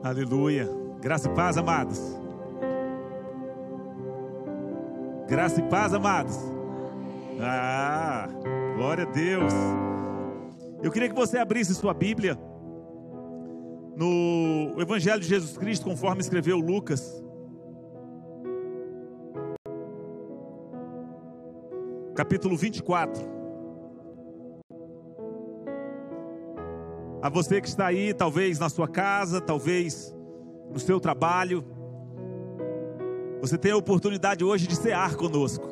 Aleluia. Graça e paz, amados. Graça e paz, amados. Glória a Deus. Eu queria que você abrisse sua Bíblia no Evangelho de Jesus Cristo, conforme escreveu Lucas. Capítulo 24. A você que está aí, talvez na sua casa, talvez no seu trabalho, você tem a oportunidade hoje de cear conosco.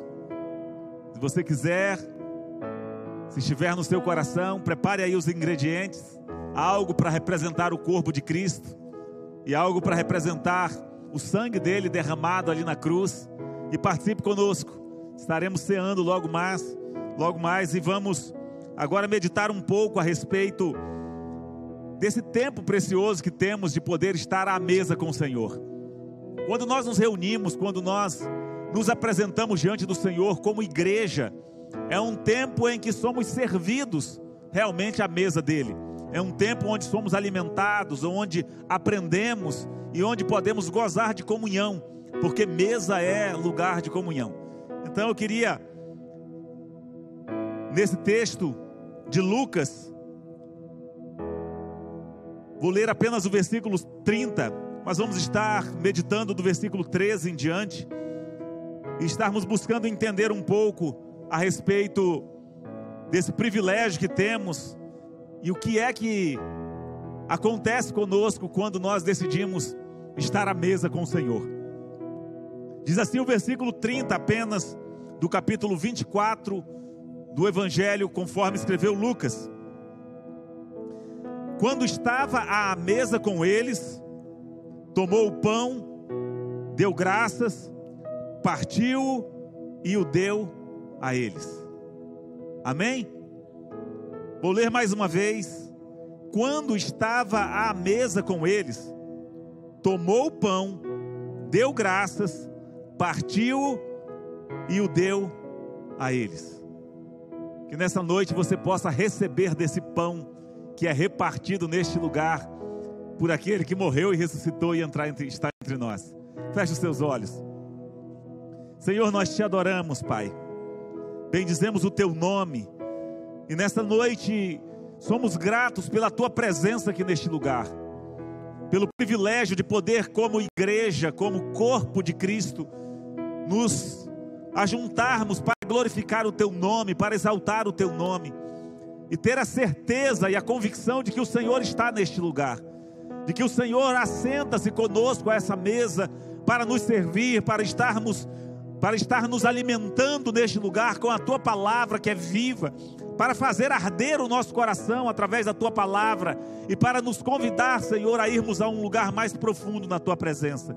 Se você quiser, se estiver no seu coração, prepare aí os ingredientes, algo para representar o corpo de Cristo e algo para representar o sangue dele derramado ali na cruz, e participe conosco. Estaremos ceando logo mais, e vamos agora meditar um pouco a respeito desse tempo precioso que temos de poder estar à mesa com o Senhor. Quando nós nos reunimos, quando nós nos apresentamos diante do Senhor como igreja, é um tempo em que somos servidos realmente à mesa dele. É um tempo onde somos alimentados, onde aprendemos e onde podemos gozar de comunhão, porque mesa é lugar de comunhão. Então eu queria, nesse texto de Lucas, vou ler apenas o versículo 30, mas vamos estar meditando do versículo 13 em diante, e estarmos buscando entender um pouco a respeito desse privilégio que temos, e o que é que acontece conosco quando nós decidimos estar à mesa com o Senhor. Diz assim o versículo 30 apenas, do capítulo 24 do Evangelho, conforme escreveu Lucas. Quando estava à mesa com eles, tomou o pão, deu graças, partiu e o deu a eles. Amém? Vou ler mais uma vez. Quando estava à mesa com eles, tomou o pão, deu graças, partiu e o deu a eles. Que nessa noite você possa receber desse pão que é repartido neste lugar por aquele que morreu e ressuscitou e está entre nós. Feche os seus olhos. Senhor, nós te adoramos, Pai. Bendizemos o teu nome. E nesta noite somos gratos pela tua presença aqui neste lugar, pelo privilégio de poder, como igreja, como corpo de Cristo, nos ajuntarmos para glorificar o teu nome, para exaltar o teu nome, e ter a certeza e a convicção de que o Senhor está neste lugar, de que o Senhor assenta-se conosco a essa mesa para nos servir, para estar nos alimentando neste lugar com a tua palavra que é viva, para fazer arder o nosso coração através da tua palavra, e para nos convidar, Senhor, a irmos a um lugar mais profundo na tua presença.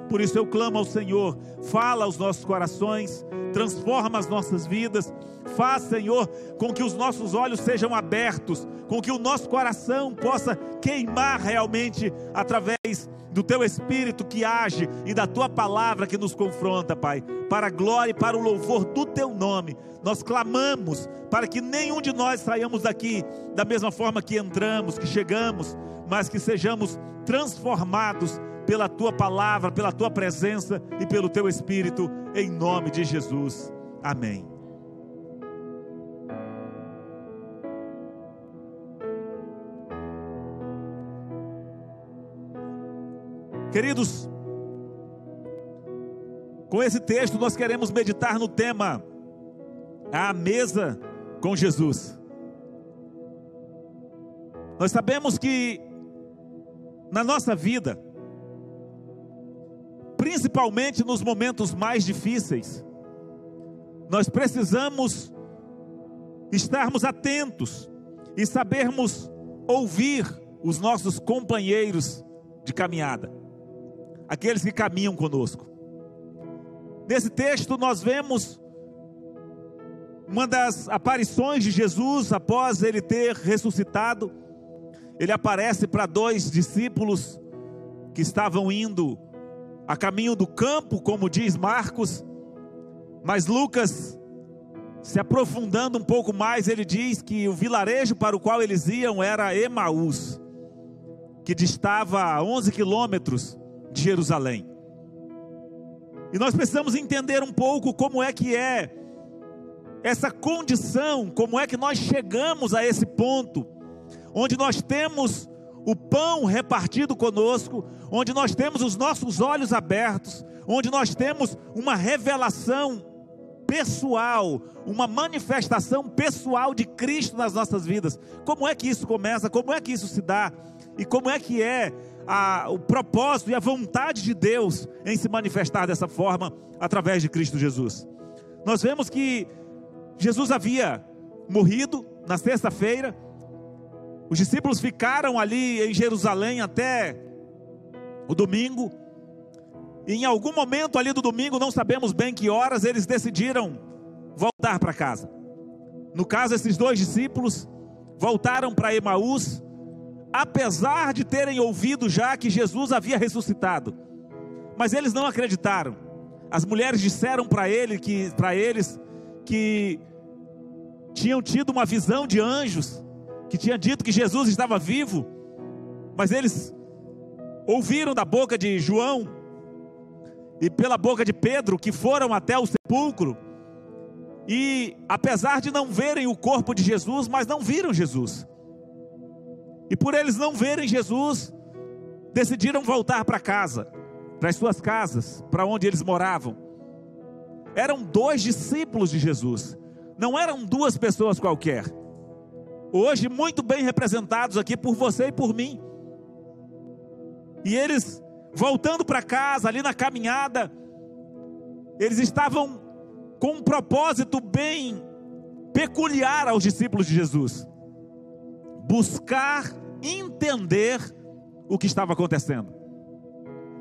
Por isso eu clamo ao Senhor, fala aos nossos corações, transforma as nossas vidas, faz, Senhor, com que os nossos olhos sejam abertos, com que o nosso coração possa queimar realmente através do teu Espírito que age e da tua palavra que nos confronta, Pai, para a glória e para o louvor do teu nome. Nós clamamos para que nenhum de nós saiamos daqui da mesma forma que entramos, que chegamos, mas que sejamos transformados pela tua palavra, pela tua presença e pelo teu Espírito, em nome de Jesus. Amém. Queridos, com esse texto nós queremos meditar no tema à mesa com Jesus. Nós sabemos que na nossa vida, principalmente nos momentos mais difíceis, nós precisamos estarmos atentos e sabermos ouvir os nossos companheiros de caminhada, aqueles que caminham conosco. Nesse texto nós vemos uma das aparições de Jesus após ele ter ressuscitado. Ele aparece para 2 discípulos que estavam indo a caminho do campo, como diz Marcos, mas Lucas, se aprofundando um pouco mais, ele diz que o vilarejo para o qual eles iam era Emaús, que distava a 11 quilômetros de Jerusalém. E nós precisamos entender um pouco como é que é essa condição, como é que nós chegamos a esse ponto, onde nós temos o pão repartido conosco, onde nós temos os nossos olhos abertos, onde nós temos uma revelação pessoal, uma manifestação pessoal de Cristo nas nossas vidas. Como é que isso começa? Como é que isso se dá? E como é que é o propósito e a vontade de Deus em se manifestar dessa forma através de Cristo Jesus? Nós vemos que Jesus havia morrido na sexta-feira. Os discípulos ficaram ali em Jerusalém até o domingo. E em algum momento ali do domingo, não sabemos bem que horas, eles decidiram voltar para casa. No caso, esses dois discípulos voltaram para Emaús, apesar de terem ouvido já que Jesus havia ressuscitado. Mas eles não acreditaram. As mulheres disseram para eles que tinham tido uma visão de anjos, que tinha dito que Jesus estava vivo, mas eles ouviram da boca de João e pela boca de Pedro que foram até o sepulcro, e apesar de não verem o corpo de Jesus, mas não viram Jesus, e por eles não verem Jesus, decidiram voltar para casa, para as suas casas, para onde eles moravam. Eram dois discípulos de Jesus, não eram duas pessoas qualquer, hoje muito bem representados aqui por você e por mim. E eles, voltando para casa, ali na caminhada, eles estavam com um propósito bem peculiar aos discípulos de Jesus: buscar entender o que estava acontecendo.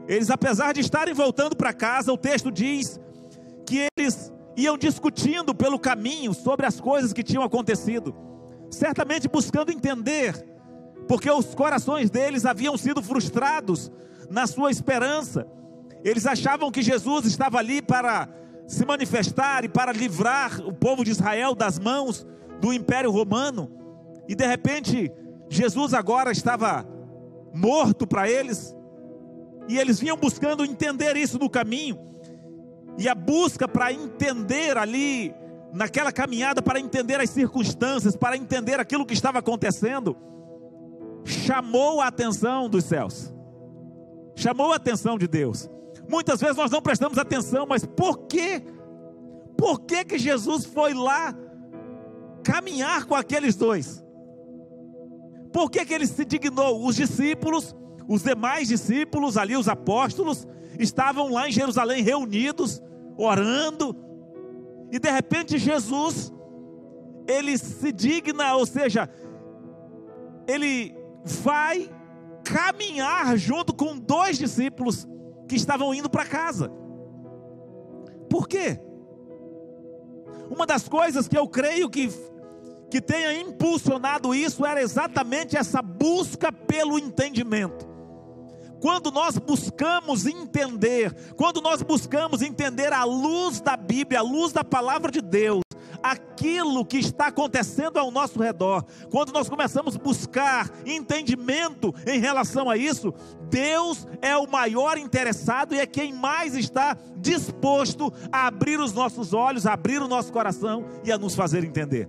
Eles, apesar de estarem voltando para casa, o texto diz que eles iam discutindo pelo caminho sobre as coisas que tinham acontecido, certamente buscando entender, porque os corações deles haviam sido frustrados na sua esperança. Eles achavam que Jesus estava ali para se manifestar e para livrar o povo de Israel das mãos do Império Romano, e de repente Jesus agora estava morto para eles, e eles vinham buscando entender isso no caminho. E a busca para entender ali, naquela caminhada, para entender as circunstâncias, para entender aquilo que estava acontecendo, chamou a atenção dos céus, chamou a atenção de Deus. Muitas vezes nós não prestamos atenção, mas por quê? Por que Jesus foi lá caminhar com aqueles dois? Por que ele se dignou? Os discípulos, os demais discípulos ali, os apóstolos, estavam lá em Jerusalém reunidos, orando, e de repente Jesus, ele se digna, ou seja, ele vai caminhar junto com dois discípulos que estavam indo para casa. Por quê? Uma das coisas que eu creio que tenha impulsionado isso era exatamente essa busca pelo entendimento. Quando nós buscamos entender, à luz da Bíblia, à luz da palavra de Deus, aquilo que está acontecendo ao nosso redor, quando nós começamos a buscar entendimento em relação a isso, Deus é o maior interessado e é quem mais está disposto a abrir os nossos olhos, a abrir o nosso coração e a nos fazer entender.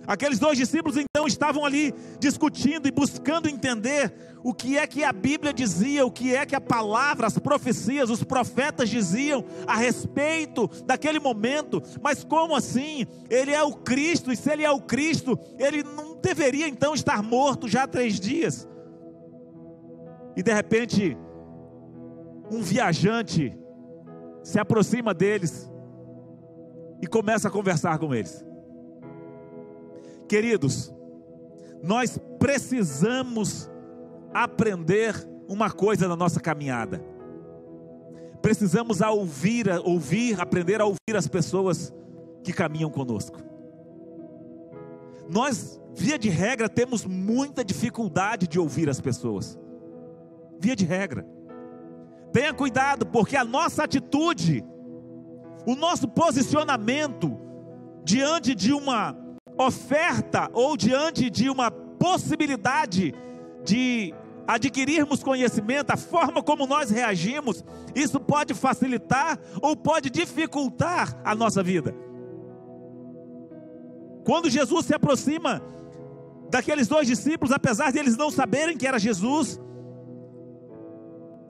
Aqueles dois discípulos então estavam ali discutindo e buscando entender o que é que a Bíblia dizia, o que é que a palavra, as profecias, os profetas diziam a respeito daquele momento. Mas como assim? Ele é o Cristo, e se ele é o Cristo, ele não deveria então estar morto já há 3 dias? E de repente, um viajante se aproxima deles e começa a conversar com eles. Queridos, nós precisamos aprender uma coisa na nossa caminhada. Precisamos aprender a ouvir as pessoas que caminham conosco. Nós, via de regra, temos muita dificuldade de ouvir as pessoas. Via de regra. Tenha cuidado, porque a nossa atitude, o nosso posicionamento diante de uma oferta ou diante de uma possibilidade de adquirirmos conhecimento, a forma como nós reagimos, isso pode facilitar ou pode dificultar a nossa vida. Quando Jesus se aproxima daqueles 2 discípulos, apesar de eles não saberem que era Jesus,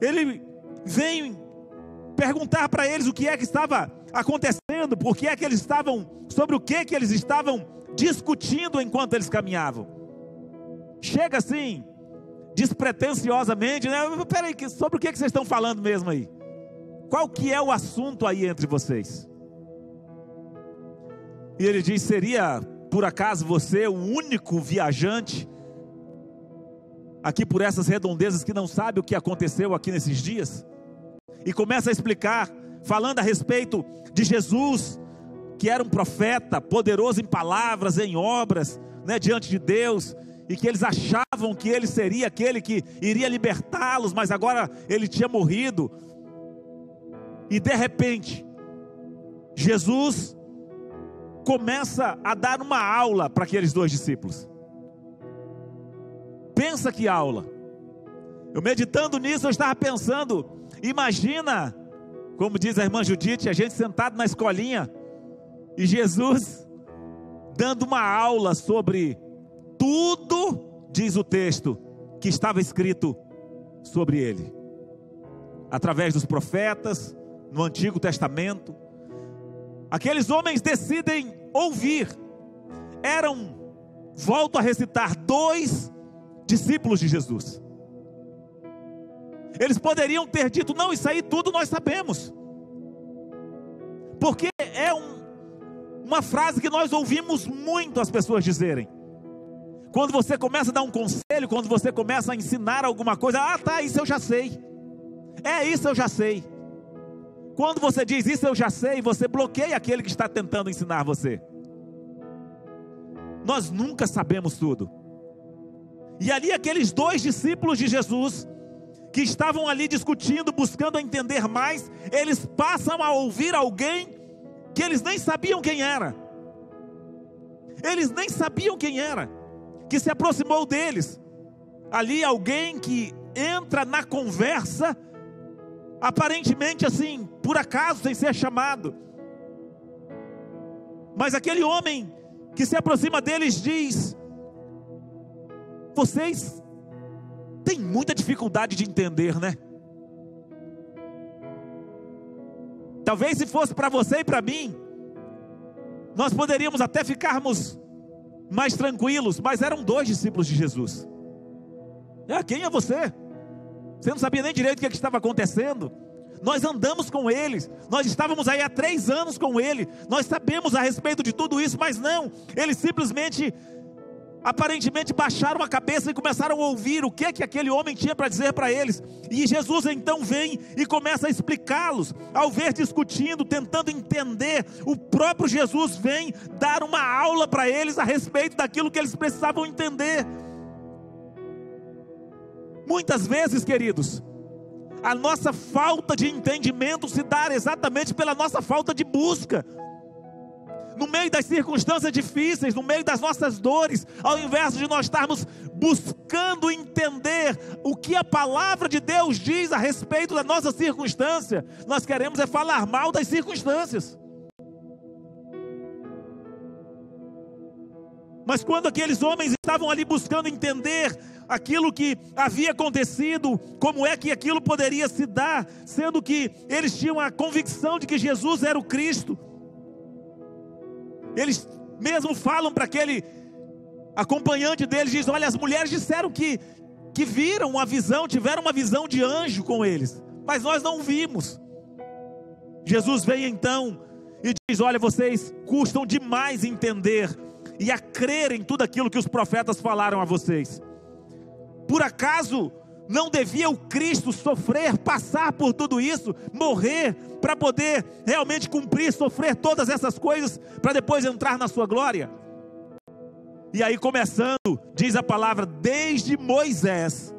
ele vem perguntar para eles o que é que estava acontecendo, por que é que eles estavam, sobre o que eles estavam discutindo enquanto eles caminhavam. Chega assim, despretensiosamente, né? Peraí, sobre o que vocês estão falando mesmo aí? Qual que é o assunto aí entre vocês? E ele diz: seria por acaso você o único viajante aqui por essas redondezas que não sabe o que aconteceu aqui nesses dias? E começa a explicar, falando a respeito de Jesus, que era um profeta, poderoso em palavras, em obras, né, diante de Deus, e que eles achavam que ele seria aquele que iria libertá-los, mas agora ele tinha morrido. E de repente, Jesus começa a dar uma aula para aqueles 2 discípulos. Pensa que aula. Eu meditando nisso, eu estava pensando, imagina, como diz a irmã Judite, a gente sentado na escolinha, e Jesus dando uma aula sobre tudo, diz o texto, que estava escrito sobre ele, através dos profetas, no Antigo Testamento. Aqueles homens decidem ouvir. Volto a recitar, 2 discípulos de Jesus. Eles poderiam ter dito: não, isso aí tudo nós sabemos, porque é uma frase que nós ouvimos muito as pessoas dizerem. Quando você começa a dar um conselho, quando você começa a ensinar alguma coisa: ah, tá, isso eu já sei. Isso eu já sei. Quando você diz isso eu já sei, você bloqueia aquele que está tentando ensinar você. Nós nunca sabemos tudo. E ali aqueles 2 discípulos de Jesus, que estavam ali discutindo, buscando entender mais, eles passam a ouvir alguém que eles nem sabiam quem era. Eles nem sabiam quem era, que se aproximou deles. Ali alguém que entra na conversa, aparentemente assim, por acaso, sem ser chamado. Mas aquele homem que se aproxima deles diz: vocês têm muita dificuldade de entender, né? Talvez se fosse para você e para mim, nós poderíamos até ficarmos mais tranquilos, mas eram 2 discípulos de Jesus. Quem é você? Você não sabia nem direito o que estava acontecendo. Nós andamos com eles, nós estávamos aí há 3 anos com ele, nós sabemos a respeito de tudo isso, mas não, eles simplesmente, aparentemente baixaram a cabeça e começaram a ouvir o que aquele homem tinha para dizer para eles. E Jesus então vem e começa a explicá-los. Ao ver discutindo, tentando entender, o próprio Jesus vem dar uma aula para eles a respeito daquilo que eles precisavam entender. Muitas vezes, queridos, a nossa falta de entendimento se dá exatamente pela nossa falta de busca. No meio das circunstâncias difíceis, no meio das nossas dores, ao invés de nós estarmos buscando entender o que a palavra de Deus diz a respeito da nossa circunstância, nós queremos falar mal das circunstâncias. Mas quando aqueles homens estavam ali buscando entender aquilo que havia acontecido, como é que aquilo poderia se dar, sendo que eles tinham a convicção de que Jesus era o Cristo, eles mesmo falam para aquele acompanhante deles, diz: olha, as mulheres disseram que viram uma visão, tiveram uma visão de anjo com eles, mas nós não vimos. Jesus vem então e diz: olha, vocês custam demais entender e a crer em tudo aquilo que os profetas falaram a vocês. Por acaso não devia o Cristo sofrer, passar por tudo isso, morrer, para poder realmente cumprir, sofrer todas essas coisas, para depois entrar na sua glória? E aí, começando, diz a palavra, desde Moisés,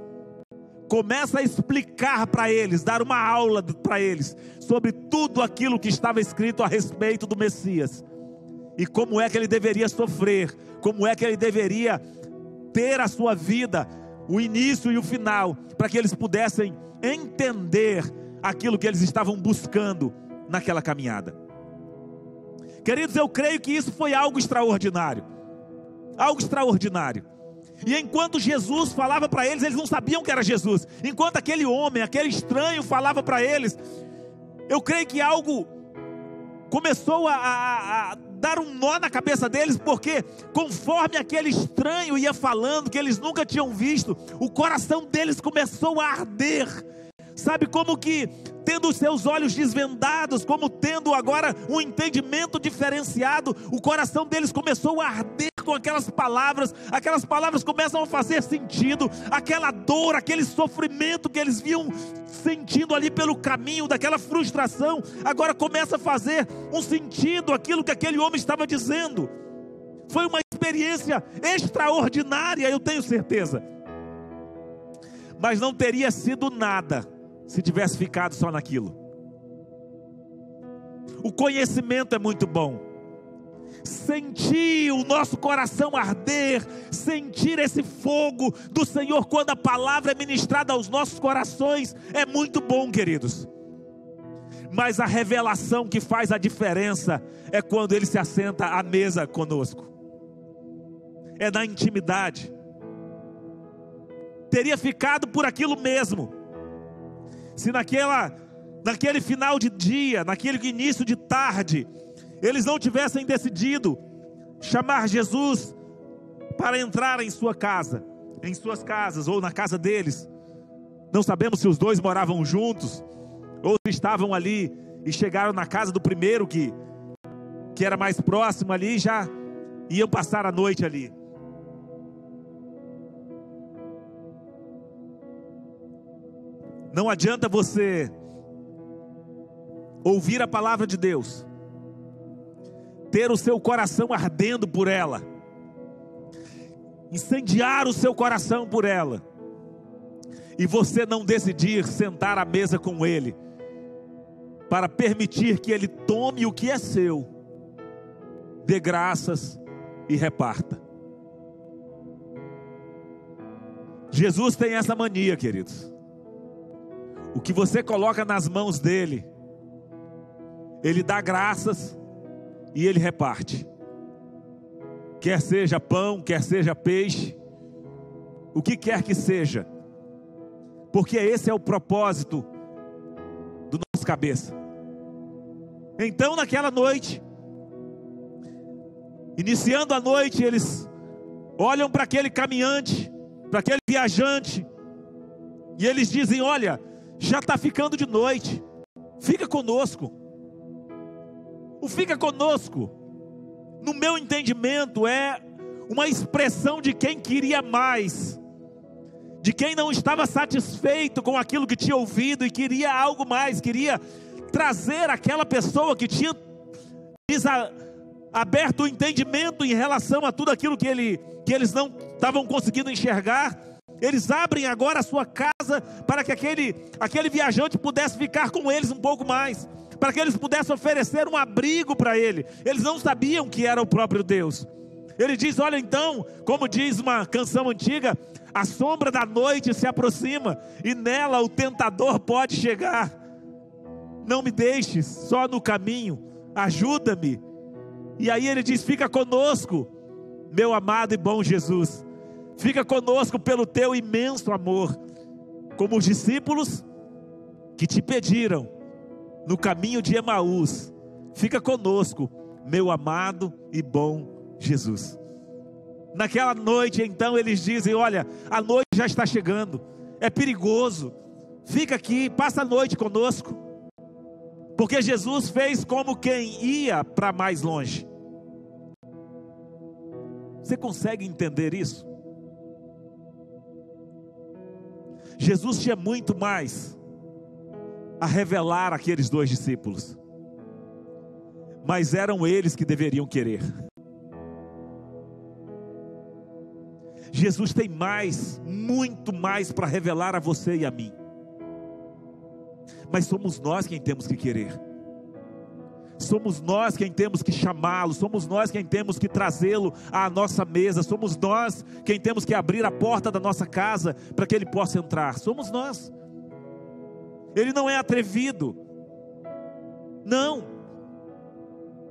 começa a explicar para eles, dar uma aula para eles, sobre tudo aquilo que estava escrito a respeito do Messias, e como é que ele deveria sofrer, como é que ele deveria ter a sua vida, o início e o final, para que eles pudessem entender aquilo que eles estavam buscando naquela caminhada. Queridos, eu creio que isso foi algo extraordinário. Algo extraordinário. E enquanto Jesus falava para eles, eles não sabiam que era Jesus. Enquanto aquele homem, aquele estranho falava para eles, eu creio que algo começou a dar um nó na cabeça deles, porque conforme aquele estranho ia falando, que eles nunca tinham visto, o coração deles começou a arder. Sabe, como que tendo os seus olhos desvendados, como tendo agora um entendimento diferenciado, o coração deles começou a arder com aquelas palavras começam a fazer sentido, aquela dor, aquele sofrimento que eles vinham sentindo ali pelo caminho, daquela frustração, agora começa a fazer um sentido aquilo que aquele homem estava dizendo. Foi uma experiência extraordinária, eu tenho certeza, mas não teria sido nada se tivesse ficado só naquilo. O conhecimento é muito bom, sentir o nosso coração arder, sentir esse fogo do Senhor quando a palavra é ministrada aos nossos corações, é muito bom, queridos. Mas a revelação que faz a diferença é quando Ele se assenta à mesa conosco, é na intimidade. Teria ficado por aquilo mesmo, se naquele final de dia, naquele início de tarde, eles não tivessem decidido chamar Jesus para entrar em sua casa, em suas casas, ou na casa deles. Não sabemos se os dois moravam juntos, ou se estavam ali e chegaram na casa do primeiro que era mais próximo ali, e já iam passar a noite ali. Não adianta você ouvir a palavra de Deus, ter o seu coração ardendo por ela, incendiar o seu coração por ela, e você não decidir sentar à mesa com Ele, para permitir que Ele tome o que é seu, dê graças e reparta. Jesus tem essa mania, queridos. O que você coloca nas mãos dele, Ele dá graças e Ele reparte. Quer seja pão, quer seja peixe, o que quer que seja, porque esse é o propósito do nosso cabeça. Então naquela noite, iniciando a noite, eles olham para aquele caminhante, para aquele viajante, e eles dizem: olha, já está ficando de noite, fica conosco. O fica conosco, no meu entendimento, é uma expressão de quem queria mais, de quem não estava satisfeito com aquilo que tinha ouvido e queria algo mais, queria trazer aquela pessoa que tinha aberto o entendimento em relação a tudo aquilo que eles não estavam conseguindo enxergar. Eles abrem agora a sua casa para que aquele viajante pudesse ficar com eles um pouco mais, para que eles pudessem oferecer um abrigo para ele. Eles não sabiam que era o próprio Deus. Ele diz: olha, então, como diz uma canção antiga, a sombra da noite se aproxima e nela o tentador pode chegar. Não me deixes só no caminho, ajuda-me. E aí ele diz: fica conosco, meu amado e bom Jesus. Fica conosco pelo teu imenso amor, como os discípulos que te pediram no caminho de Emaús. Fica conosco, meu amado e bom Jesus. Naquela noite, então, eles dizem: olha, a noite já está chegando, é perigoso, fica aqui, passa a noite conosco. Porque Jesus fez como quem ia para mais longe. Você consegue entender isso? Jesus tinha muito mais a revelar àqueles dois discípulos, mas eram eles que deveriam querer. Jesus tem mais, muito mais para revelar a você e a mim, mas somos nós quem temos que querer. somos nós quem temos que chamá-lo, somos nós quem temos que trazê-lo à nossa mesa, somos nós quem temos que abrir a porta da nossa casa para que ele possa entrar, somos nós. Ele não é atrevido, não.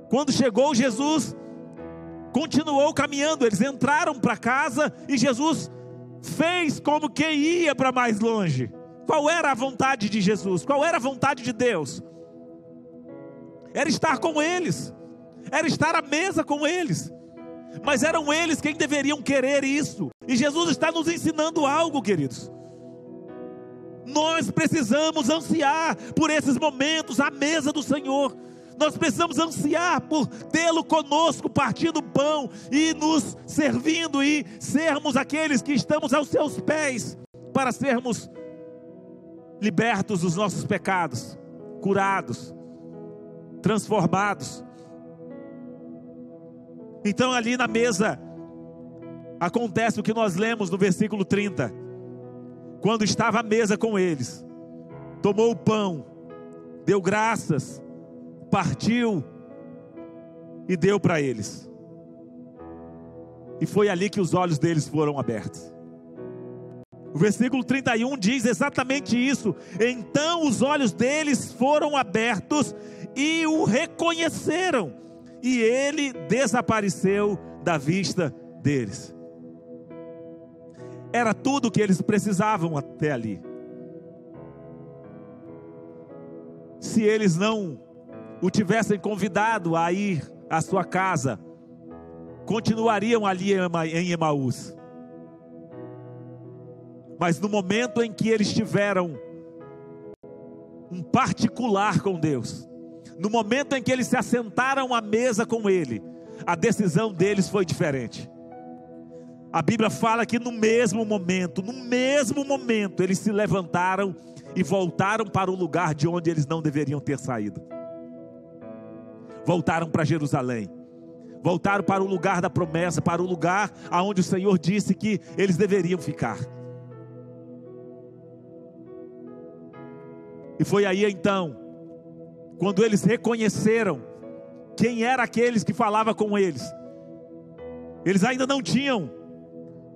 Quando chegou Jesus, continuou caminhando, eles entraram para casa e Jesus fez como que ia para mais longe. Qual era a vontade de Jesus? Qual era a vontade de Deus? Era estar com eles, era estar à mesa com eles, mas eram eles quem deveriam querer isso. E Jesus está nos ensinando algo, queridos. Nós precisamos ansiar por esses momentos à mesa do Senhor. Nós precisamos ansiar por tê-lo conosco, partindo o pão e nos servindo, e sermos aqueles que estamos aos seus pés, para sermos libertos dos nossos pecados, curados, transformados. Então ali na mesa acontece o que nós lemos no versículo 30. Quando estava à mesa com eles, tomou o pão, deu graças, partiu e deu para eles. E foi ali que os olhos deles foram abertos. O versículo 31 diz exatamente isso. Então os olhos deles foram abertos e o reconheceram, e ele desapareceu da vista deles. Era tudo o que eles precisavam até ali. Se eles não o tivessem convidado a ir à sua casa, continuariam ali em Emaús. Mas no momento em que eles tiveram um particular com Deus, no momento em que eles se assentaram à mesa com Ele, a decisão deles foi diferente. A Bíblia fala que no mesmo momento, eles se levantaram e voltaram para o lugar de onde eles não deveriam ter saído. Voltaram para Jerusalém, voltaram para o lugar da promessa, para o lugar aonde o Senhor disse que eles deveriam ficar. E foi aí então, quando eles reconheceram quem era aqueles que falava com eles. Eles ainda não tinham,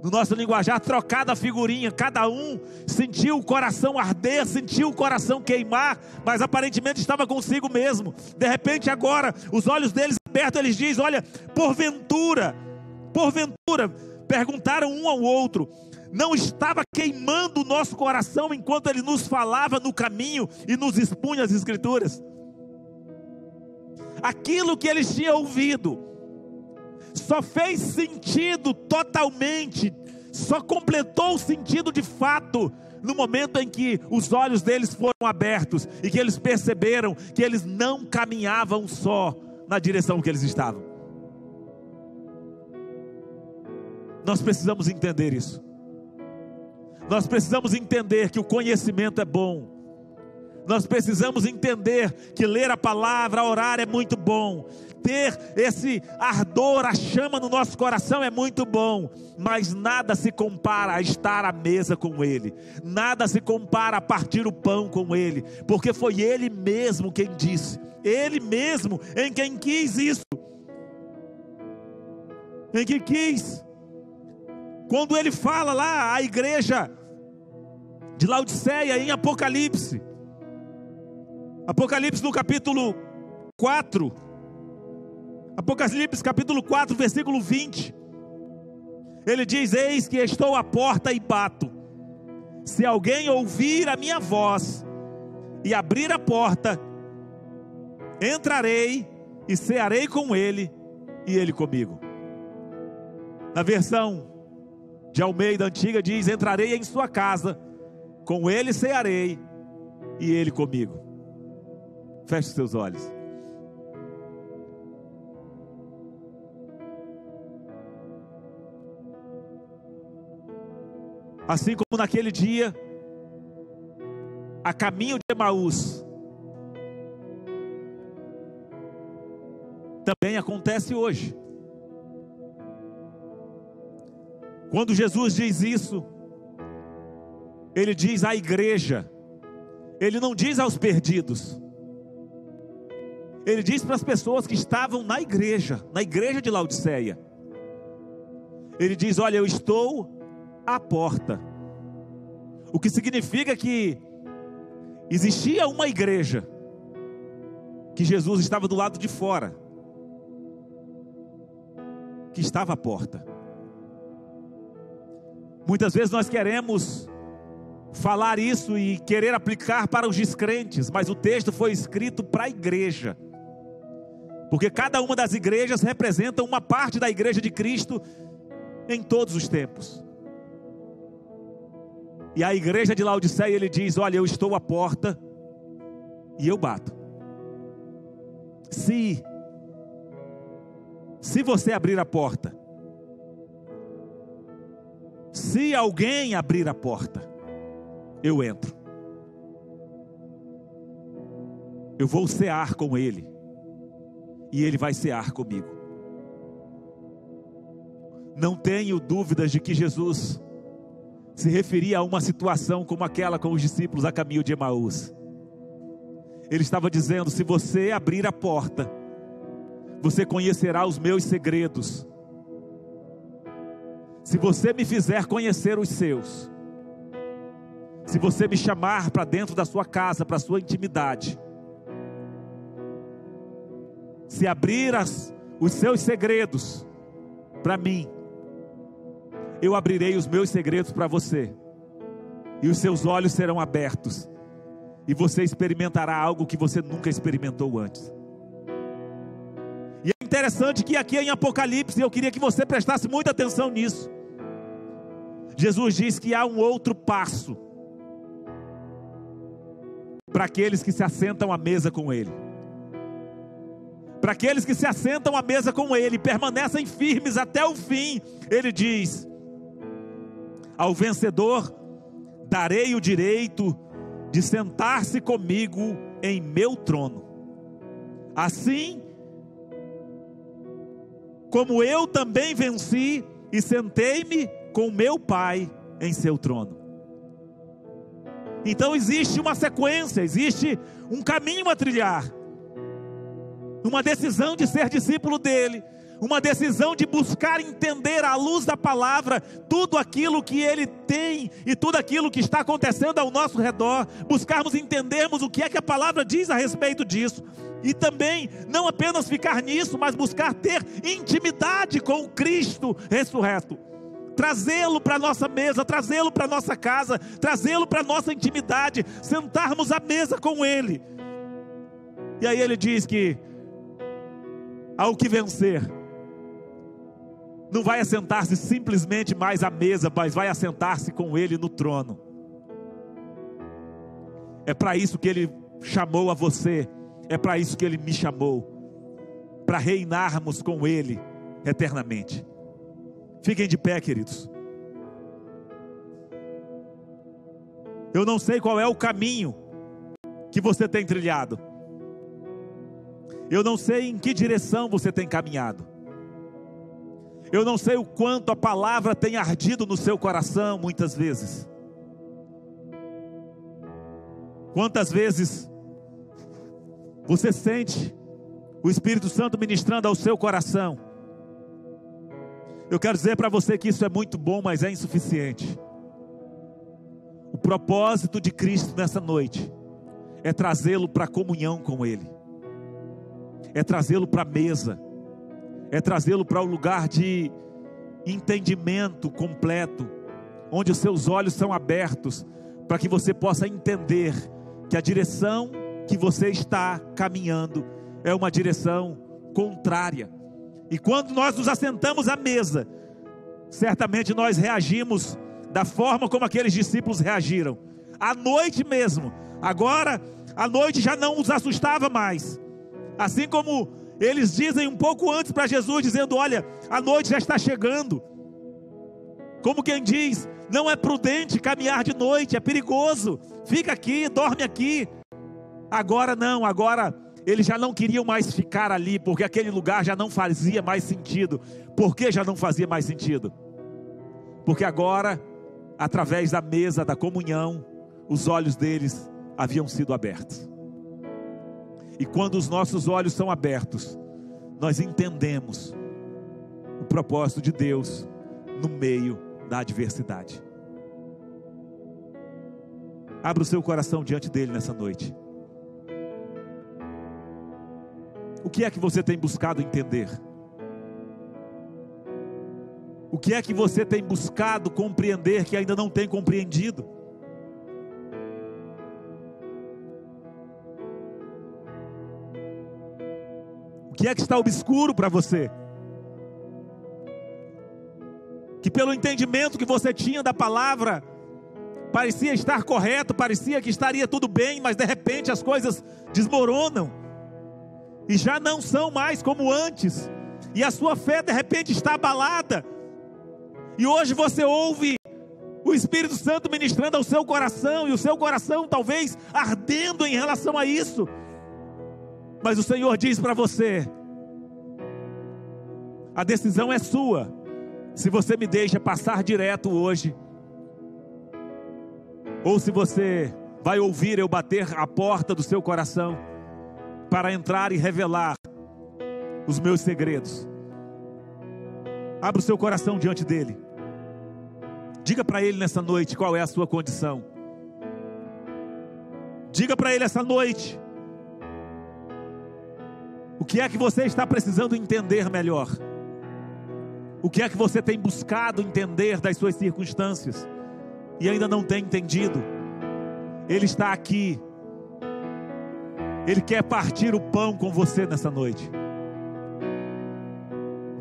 no nosso linguajar, trocado a figurinha. Cada um sentiu o coração arder, sentiu o coração queimar, mas aparentemente estava consigo mesmo. De repente agora, os olhos deles abertos, eles dizem: olha, porventura, perguntaram um ao outro, não estava queimando o nosso coração enquanto ele nos falava no caminho e nos expunha as Escrituras? Aquilo que eles tinham ouvido só fez sentido totalmente, só completou o sentido de fato no momento em que os olhos deles foram abertos e que eles perceberam que eles não caminhavam só na direção que eles estavam. Nós precisamos entender isso. Nós precisamos entender que o conhecimento é bom. Nós precisamos entender que ler a palavra, orar é muito bom. Ter esse ardor, a chama no nosso coração é muito bom. Mas nada se compara a estar à mesa com Ele. Nada se compara a partir o pão com Ele. Porque foi Ele mesmo quem disse. Ele mesmo em quem quis isso. Em quem quis. Quando Ele fala lá à igreja de Laodiceia em Apocalipse. Apocalipse no capítulo 4. Apocalipse capítulo 4, versículo 20. Ele diz: eis que estou à porta e bato. Se alguém ouvir a minha voz e abrir a porta, entrarei e cearei com ele e ele comigo. Na versão de Almeida Antiga diz: entrarei em sua casa, com ele cearei e ele comigo. Feche os seus olhos. Assim como naquele dia, a caminho de Emaús, também acontece hoje. Quando Jesus diz isso, Ele diz à igreja, Ele não diz aos perdidos, Ele diz para as pessoas que estavam na igreja de Laodiceia. Ele diz: olha, eu estou à porta. O que significa que existia uma igreja, que Jesus estava do lado de fora, que estava à porta. Muitas vezes nós queremos falar isso e querer aplicar para os descrentes, mas o texto foi escrito para a igreja, porque cada uma das igrejas representa uma parte da igreja de Cristo em todos os tempos. E a igreja de Laodiceia, ele diz: olha, eu estou à porta e eu bato. Se você abrir a porta, se alguém abrir a porta, eu entro. Eu vou cear com ele e ele vai cear comigo. Não tenho dúvidas de que Jesus se referia a uma situação como aquela com os discípulos a caminho de Emaús. Ele estava dizendo: se você abrir a porta, você conhecerá os meus segredos. Se você me fizer conhecer os seus, se você me chamar para dentro da sua casa, para a sua intimidade, se abrir os seus segredos para mim, eu abrirei os meus segredos para você, e os seus olhos serão abertos, e você experimentará algo que você nunca experimentou antes. E é interessante que aqui em Apocalipse, eu queria que você prestasse muita atenção nisso. Jesus diz que há um outro passo para aqueles que se assentam à mesa com Ele. Para aqueles que se assentam à mesa com Ele, permanecem firmes até o fim. Ele diz: ao vencedor darei o direito de sentar-se comigo em meu trono, assim como eu também venci e sentei-me com meu Pai em seu trono. Então existe uma sequência, existe um caminho a trilhar, uma decisão de ser discípulo dele, uma decisão de buscar entender à luz da palavra tudo aquilo que ele tem e tudo aquilo que está acontecendo ao nosso redor, buscarmos entendermos o que é que a palavra diz a respeito disso, e também não apenas ficar nisso, mas buscar ter intimidade com o Cristo ressurreto, trazê-lo para a nossa mesa, trazê-lo para a nossa casa, trazê-lo para a nossa intimidade, sentarmos à mesa com ele. E aí ele diz que ao que vencer, não vai assentar-se simplesmente mais à mesa, mas vai assentar-se com ele no trono. É para isso que ele chamou a você, é para isso que ele me chamou, para reinarmos com ele eternamente. Fiquem de pé, queridos. Eu não sei qual é o caminho que você tem trilhado, eu não sei em que direção você tem caminhado, eu não sei o quanto a palavra tem ardido no seu coração muitas vezes. Quantas vezes você sente o Espírito Santo ministrando ao seu coração? Eu quero dizer para você que isso é muito bom, mas é insuficiente. O propósito de Cristo nessa noite é trazê-lo para a comunhão com Ele, é trazê-lo para a mesa, é trazê-lo para o lugar de entendimento completo, onde os seus olhos são abertos, para que você possa entender que a direção que você está caminhando é uma direção contrária. E quando nós nos assentamos à mesa, certamente nós reagimos da forma como aqueles discípulos reagiram, à noite mesmo. Agora, a noite já não os assustava mais, assim como eles dizem um pouco antes para Jesus, dizendo: olha, a noite já está chegando. Como quem diz: não é prudente caminhar de noite, é perigoso, fica aqui, dorme aqui. Agora não, agora eles já não queriam mais ficar ali, porque aquele lugar já não fazia mais sentido. Por que já não fazia mais sentido? Porque agora, através da mesa, da comunhão, os olhos deles haviam sido abertos. E quando os nossos olhos são abertos, nós entendemos o propósito de Deus no meio da adversidade. Abra o seu coração diante dele nessa noite. O que é que você tem buscado entender? O que é que você tem buscado compreender que ainda não tem compreendido? O que é que está obscuro para você? Que pelo entendimento que você tinha da palavra, parecia estar correto, parecia que estaria tudo bem, mas de repente as coisas desmoronam, e já não são mais como antes, e a sua fé de repente está abalada, e hoje você ouve o Espírito Santo ministrando ao seu coração, e o seu coração talvez ardendo em relação a isso, mas o Senhor diz para você: a decisão é sua, se você me deixa passar direto hoje, ou se você vai ouvir eu bater a porta do seu coração, para entrar e revelar os meus segredos. Abra o seu coração diante dele, diga para ele nessa noite qual é a sua condição, diga para ele essa noite, o que é que você está precisando entender melhor, o que é que você tem buscado entender das suas circunstâncias, e ainda não tem entendido. Ele está aqui, Ele quer partir o pão com você nessa noite,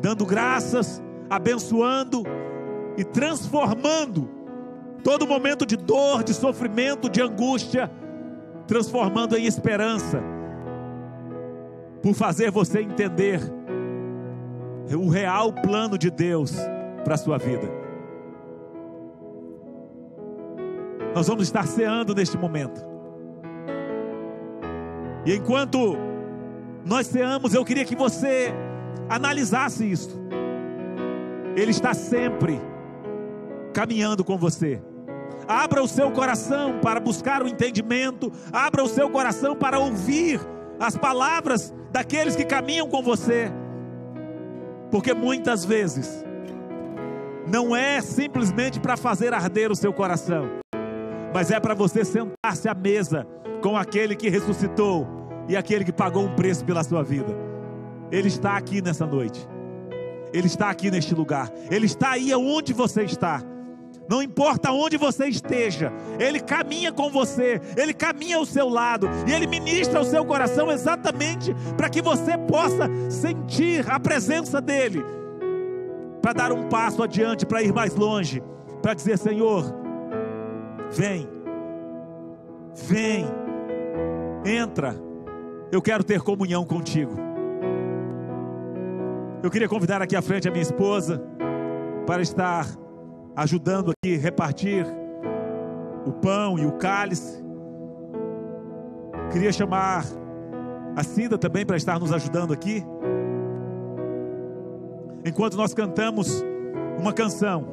dando graças, abençoando e transformando todo momento de dor, de sofrimento, de angústia, transformando em esperança, por fazer você entender o real plano de Deus para a sua vida. Nós vamos estar ceando neste momento, e enquanto nós ceamos, eu queria que você analisasse isso. Ele está sempre caminhando com você. Abra o seu coração para buscar o entendimento, abra o seu coração para ouvir as palavras daqueles que caminham com você, porque muitas vezes não é simplesmente para fazer arder o seu coração, mas é para você sentar-se à mesa com aquele que ressuscitou e aquele que pagou um preço pela sua vida. Ele está aqui nessa noite, Ele está aqui neste lugar, Ele está aí onde você está. Não importa onde você esteja, Ele caminha com você, Ele caminha ao seu lado, e Ele ministra ao seu coração exatamente para que você possa sentir a presença dEle, para dar um passo adiante, para ir mais longe, para dizer: Senhor, vem, vem, entra, eu quero ter comunhão contigo. Eu queria convidar aqui à frente a minha esposa, para estar ajudando aqui a repartir o pão e o cálice. Queria chamar a Cida também para estar nos ajudando aqui, enquanto nós cantamos uma canção.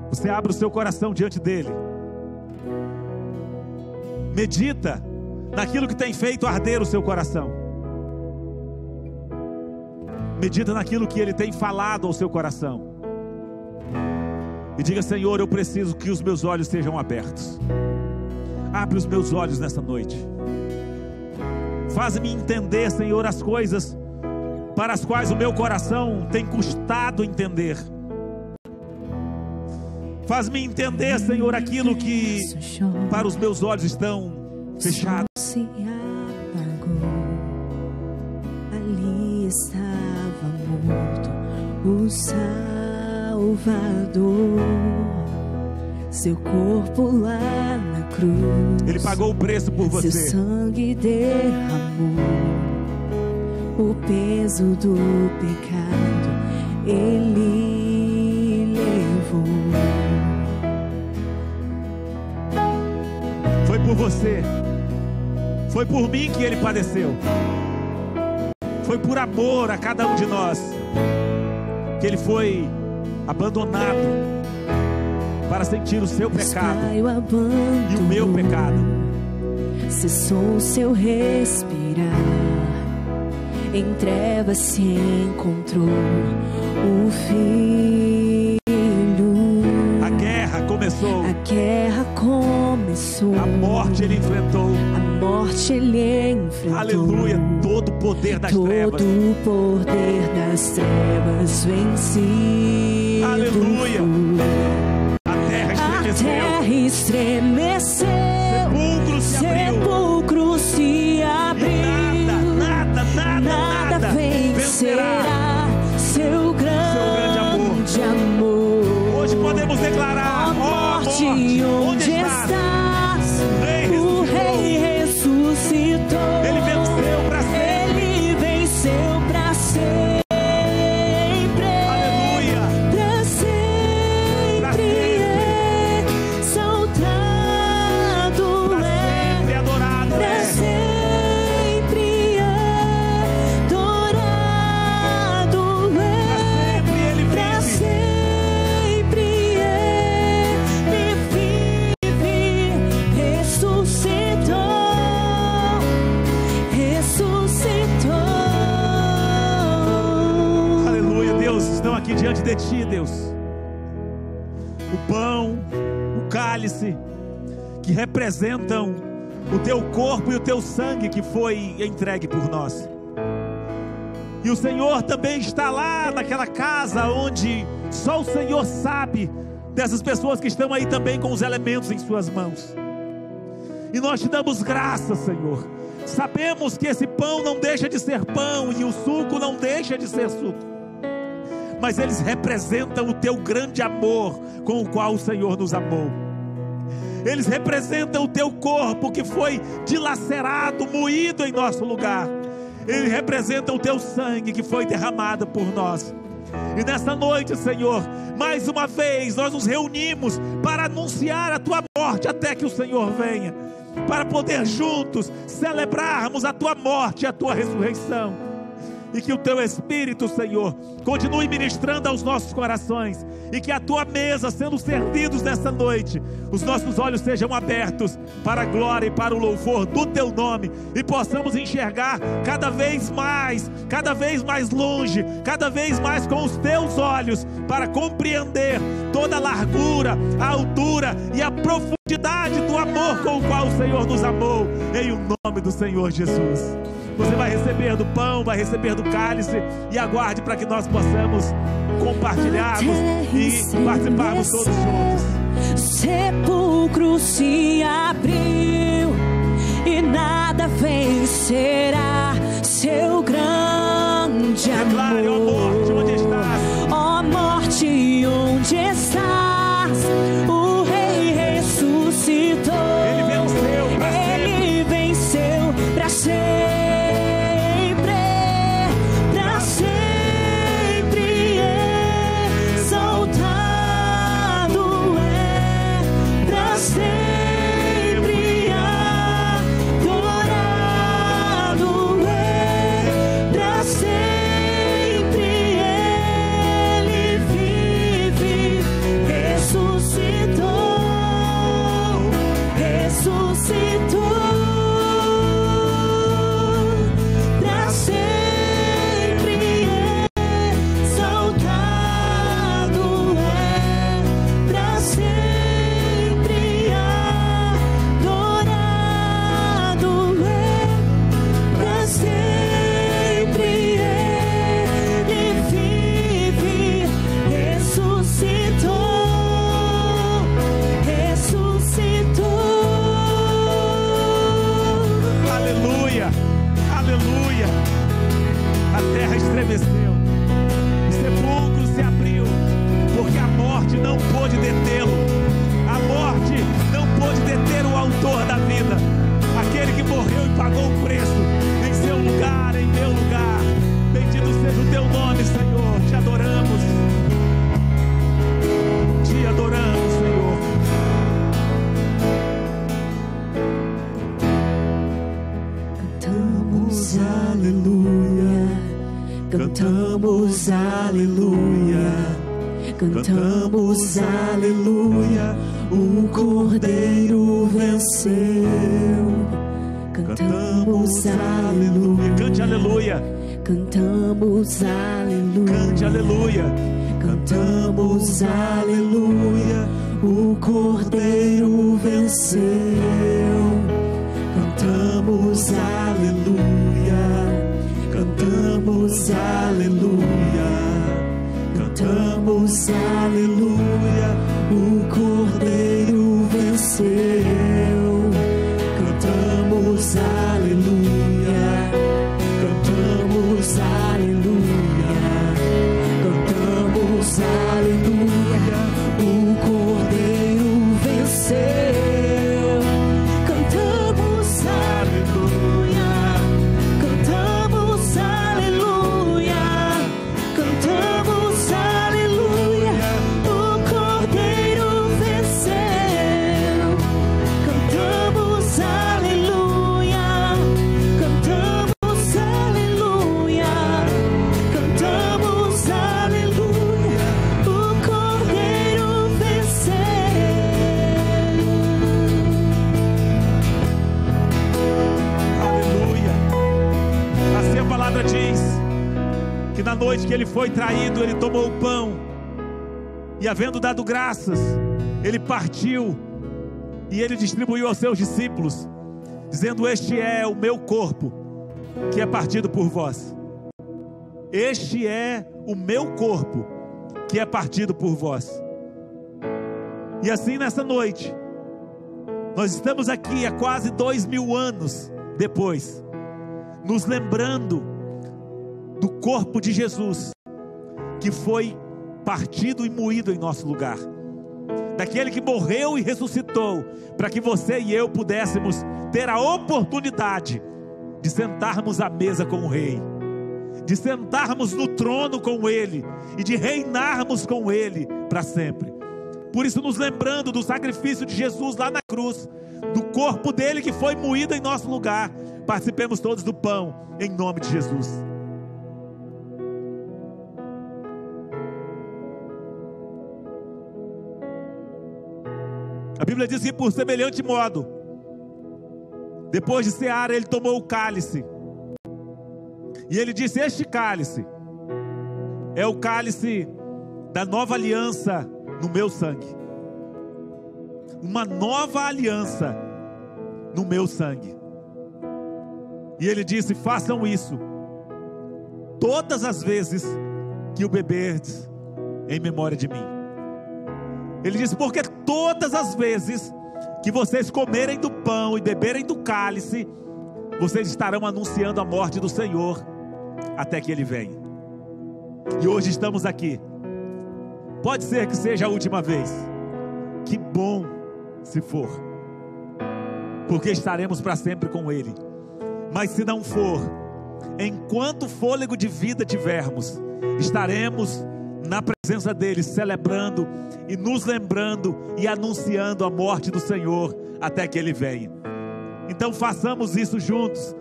Você abre o seu coração diante dele, medita naquilo que tem feito arder o seu coração, medita naquilo que Ele tem falado ao seu coração, e diga: Senhor, eu preciso que os meus olhos sejam abertos. Abre os meus olhos nessa noite, faz-me entender, Senhor, as coisas para as quais o meu coração tem custado entender. Faz-me entender, Senhor, aquilo que para os meus olhos estão fechados. Se apagou, ali estava morto o Salvador, seu corpo lá na cruz, Ele pagou o preço por você. seu sangue derramou o peso do pecado, Ele levou. Foi por você, foi por mim que Ele padeceu, foi por amor a cada um de nós que Ele foi abandonado, para sentir o seu pecado Buscai o abandono, e o meu pecado. cessou o seu respirar, em trevas se encontrou o Filho. A guerra começou, A guerra começou, a morte ele enfrentou. a morte ele enfrentou. Aleluia, todo o poder das trevas. Todo o poder das trevas vencido. Aleluia. foi. A terra A estremeceu, terra estremeceu, sepulcro se abriu, sepulcro se abriu. nada vencerá seu grande amor. Hoje podemos declarar: ó morte, onde estás? O Rei ressuscitou. Ele venceu para sempre. Ele venceu para sempre. Aleluia. Para sempre. Exaltado é. Sempre adorado Para é. sempre adorado Para é. sempre ele Para vive. sempre ele vive. Ressuscitou. Aleluia, Deus, estão aqui diante de ti, Deus. O pão, o cálice, que representam o teu corpo e o teu sangue que foi entregue por nós. E o Senhor também está lá naquela casa onde só o Senhor sabe dessas pessoas que estão aí também com os elementos em suas mãos. E nós te damos graças, Senhor. Sabemos que esse pão não deixa de ser pão e o suco não deixa de ser suco, mas eles representam o teu grande amor com o qual o Senhor nos amou. Eles representam o teu corpo que foi dilacerado, moído em nosso lugar. Eles representam o teu sangue que foi derramado por nós. E nessa noite, Senhor, mais uma vez nós nos reunimos para anunciar a tua morte até que o Senhor venha, para poder juntos celebrarmos a tua morte e a tua ressurreição. E que o teu Espírito, Senhor, continue ministrando aos nossos corações, e que a tua mesa sendo servidos nessa noite, os nossos olhos sejam abertos para a glória e para o louvor do teu nome, e possamos enxergar cada vez mais longe, cada vez mais com os teus olhos, para compreender toda a largura, a altura e a profundidade do amor com o qual o Senhor nos amou, em o nome do Senhor Jesus. Você vai receber do pão, vai receber do cálice, e aguarde para que nós possamos compartilharmos e participarmos todos juntos. Sepulcro se abriu e nada vencerá seu grande amor. Declare: ó morte, onde estás? Ó morte, onde estás? O Rei ressuscitou. Ele venceu para sempre. Ele venceu para sempre. Para sempre exaltado é. Para sempre adorado é. Para sempre ele vive. Ressuscitou. Ressuscitou. Para sempre exaltado é. Para sempre adorado é. Para sempre ele vive. Ressuscitou. Ressuscitou. Aleluia, aleluia. A terra estremeceu, o sepulcro se abriu, porque a morte não pôde detê-lo. A morte não pôde deter o autor da vida, aquele que morreu e pagou o preço em seu lugar, em meu lugar. Bendito seja o teu nome, Senhor. Te adoramos, Senhor. Cantamos aleluia, cantamos aleluia, Cantamos aleluia, o Cordeiro venceu. Cantamos aleluia, cante aleluia, cantamos aleluia, cante aleluia, cantamos aleluia, o Cordeiro venceu. Cantamos aleluia, cantamos aleluia, cantamos aleluia, o Cordeiro venceu. Cantamos aleluia, cantamos aleluia, cantamos aleluia, o Cordeiro venceu. Cantamos aleluia, cantamos aleluia, cantamos aleluia, o Cordeiro venceu. Cantamos aleluia, cantamos aleluia, cantamos aleluia, o Cordeiro venceu. aleluia. Assim a palavra diz que na noite que ele foi traído, ele tomou o pão e, havendo dado graças, ele partiu e ele distribuiu aos seus discípulos, dizendo: este é o meu corpo, que é partido por vós. Este é o meu corpo, que é partido por vós. E assim, nessa noite, nós estamos aqui há quase 2000 anos depois, nos lembrando do corpo de Jesus, que foi partido e moído em nosso lugar, daquele que morreu e ressuscitou, para que você e eu pudéssemos ter a oportunidade de sentarmos à mesa com o Rei, de sentarmos no trono com Ele e de reinarmos com Ele para sempre. Por isso, nos lembrando do sacrifício de Jesus lá na cruz, do corpo dele que foi moído em nosso lugar, participemos todos do pão, em nome de Jesus. A Bíblia diz que por semelhante modo, depois de cear, ele tomou o cálice, e ele disse: este cálice é o cálice da nova aliança no meu sangue. Uma nova aliança no meu sangue. E ele disse: façam isso todas as vezes que o beberdes em memória de mim. Ele disse: porque todas as vezes que vocês comerem do pão e beberem do cálice, vocês estarão anunciando a morte do Senhor até que Ele venha. E hoje estamos aqui. Pode ser que seja a última vez. Que bom se for, porque estaremos para sempre com Ele. Mas se não for, enquanto fôlego de vida tivermos, estaremos na presença dele, celebrando e nos lembrando e anunciando a morte do Senhor até que Ele venha. Então façamos isso juntos.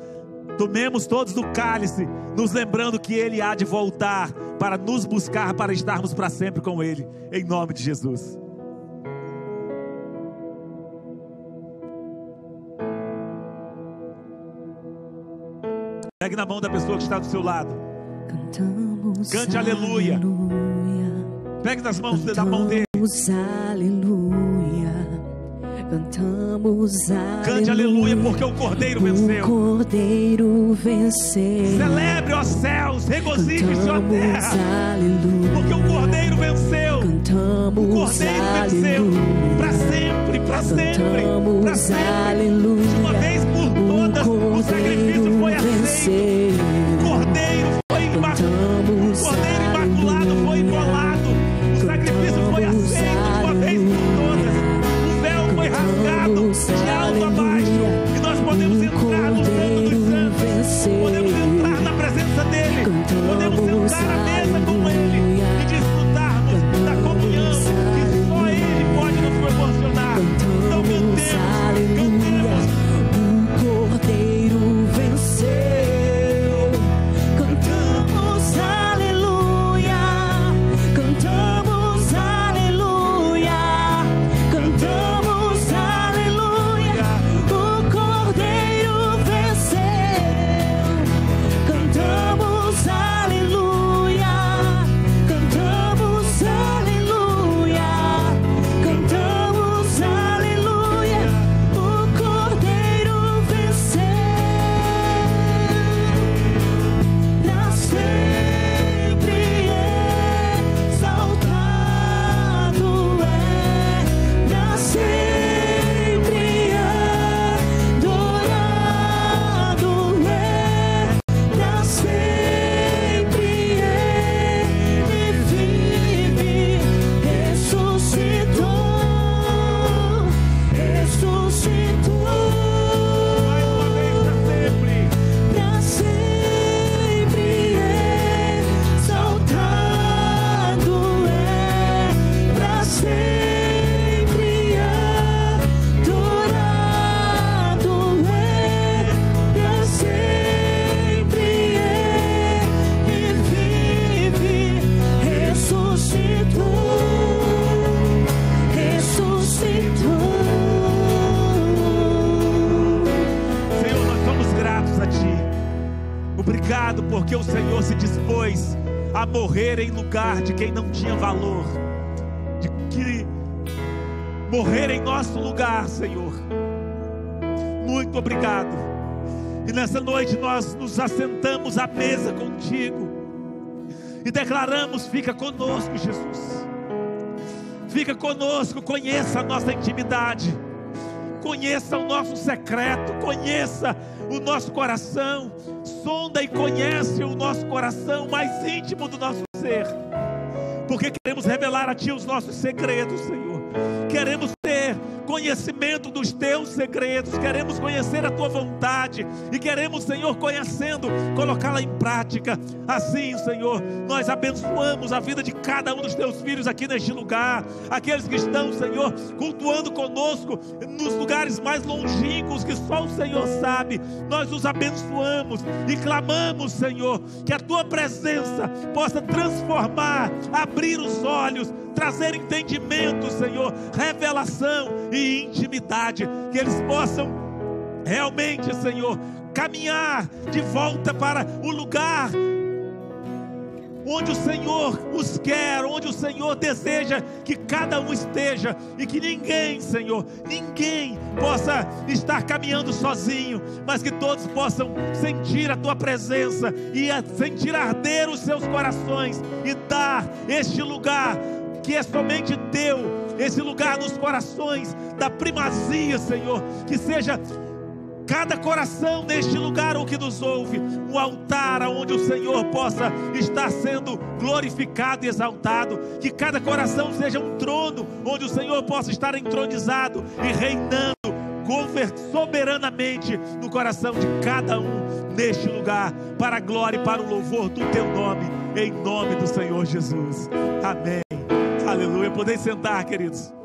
Tomemos todos do cálice, nos lembrando que Ele há de voltar para nos buscar, para estarmos para sempre com Ele, em nome de Jesus. Pegue na mão da pessoa que está do seu lado. Cantamos Cante aleluia. aleluia. Pegue nas mãos da mão dele. Cantamos aleluia. Cantamos aleluia. Cante aleluia, porque o Cordeiro venceu. O Cordeiro venceu. Celebre, ó céus, regozije-se, ó terra, Cantamos aleluia. porque o Cordeiro venceu. Cantamos O Cordeiro venceu aleluia. para sempre, para sempre, para Cantamos sempre. aleluia. De uma vez por todas, o sacrifício foi aceito. O Cordeiro foi imaculado, o Cordeiro imaculado foi imolado. O sacrifício foi aceito de uma vez por todas. O véu foi rasgado de alto a baixo, e nós podemos entrar no Santo dos Santos. Podemos entrar na presença dele. Podemos sentar à mesa com ele e desfrutarmos da comunhão que só ele pode nos proporcionar. Então cantemos, cantemos. Obrigado porque o Senhor se dispôs a morrer em lugar de quem não tinha valor, de que morrer em nosso lugar, Senhor. Muito obrigado. E nessa noite nós nos assentamos à mesa contigo e declaramos: fica conosco, Jesus. Fica conosco, conheça a nossa intimidade, conheça o nosso secreto, conheça o nosso coração, sonda e conhece o nosso coração mais íntimo do nosso ser, porque queremos revelar a Ti os nossos segredos, Senhor. Queremos ter conhecimento dos Teus segredos, queremos conhecer a Tua vontade e queremos, Senhor, conhecendo, colocá-la em prática. Assim, Senhor, nós abençoamos a vida de cada um dos Teus filhos aqui neste lugar, aqueles que estão, Senhor, cultuando conosco nos lugares mais longínquos que só o Senhor sabe. Nós os abençoamos e clamamos, Senhor, que a Tua presença possa transformar, abrir os olhos, trazer entendimento, Senhor, revelação e intimidade, que eles possam realmente, Senhor, caminhar de volta para o lugar onde o Senhor os quer, onde o Senhor deseja que cada um esteja, e que ninguém, Senhor, ninguém possa estar caminhando sozinho, mas que todos possam sentir a Tua presença e sentir arder os seus corações e dar este lugar que é somente Teu, esse lugar nos corações da primazia, Senhor, que seja cada coração neste lugar o que nos ouve, um altar onde o Senhor possa estar sendo glorificado e exaltado, que cada coração seja um trono onde o Senhor possa estar entronizado e reinando soberanamente no coração de cada um neste lugar, para a glória e para o louvor do Teu nome, em nome do Senhor Jesus. Amém. Aleluia. Podem sentar, queridos.